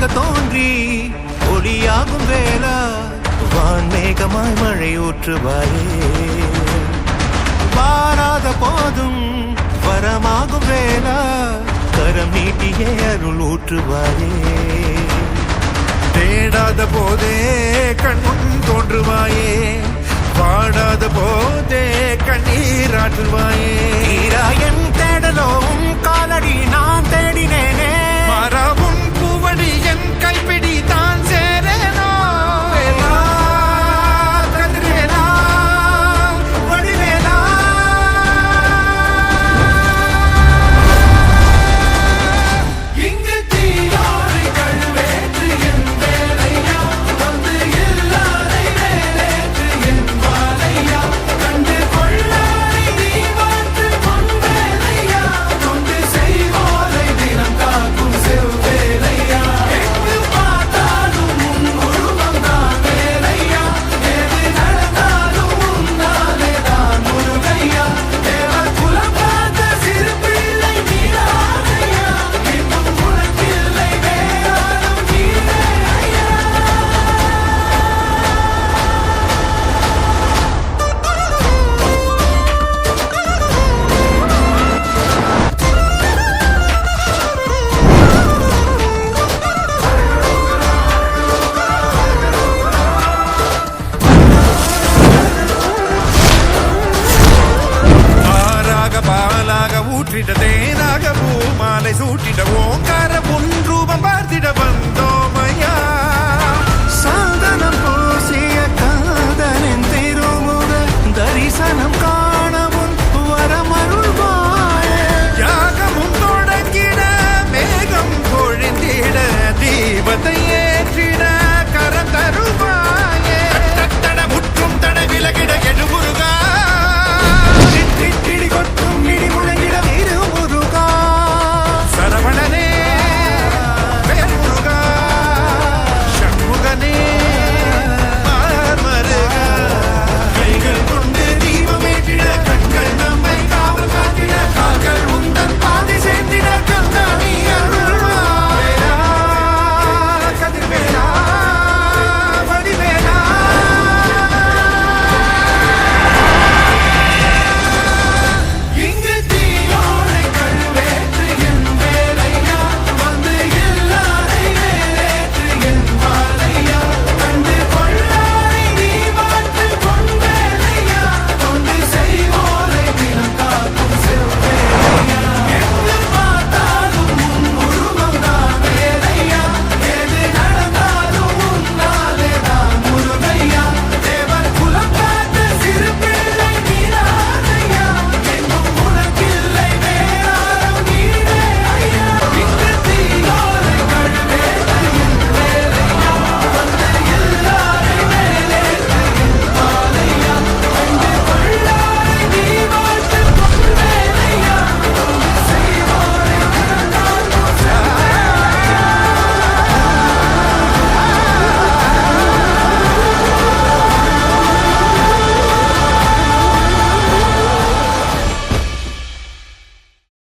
ஒளியாக தோன்றி ஒளியாகும் வேளா வான்மேகமாய் மழை ஊற்றுவாயே வாராத போதும் வரமாகும் வேளா கரம் நீட்டியே அருள் ஊற்றுவாயே தேடாத போதே கண்முன் தோன்றுவாயே பாடாத போதே கண்ணீராற்றுவாயே என் தேடலும் காலடி நான் தேடினேனே மரபும் பூவடி என் கைப்பிடி தான் சேரேனோ கதிரேலா வடிவேலா இங்கு தீயோரை கழுவேற்று என் வேலையா வந்து இல்லாதை வேலேற்று என் வாழையா கண்டு கொள்ளாரை நீ மாற்று பொன் வேலையா கொண்டு செய்வோரை தினம் காக்கும் செவ்வேலையா எங்கு பார்த்தாலும் உன் உருவம் தான் வேலையா எது நடந்தாலும் உன்னாலே தான் முருகையா தேவர் குலம் பார்த்த சிறு பிள்ளை நீராதையா இன்னும் உனக்கில்லை வேறாலும் கீழே ஐயா ஆறாக பாலாக ஊற்றிட தேனாக பூ மாலை சூட்டிட ஓங்கார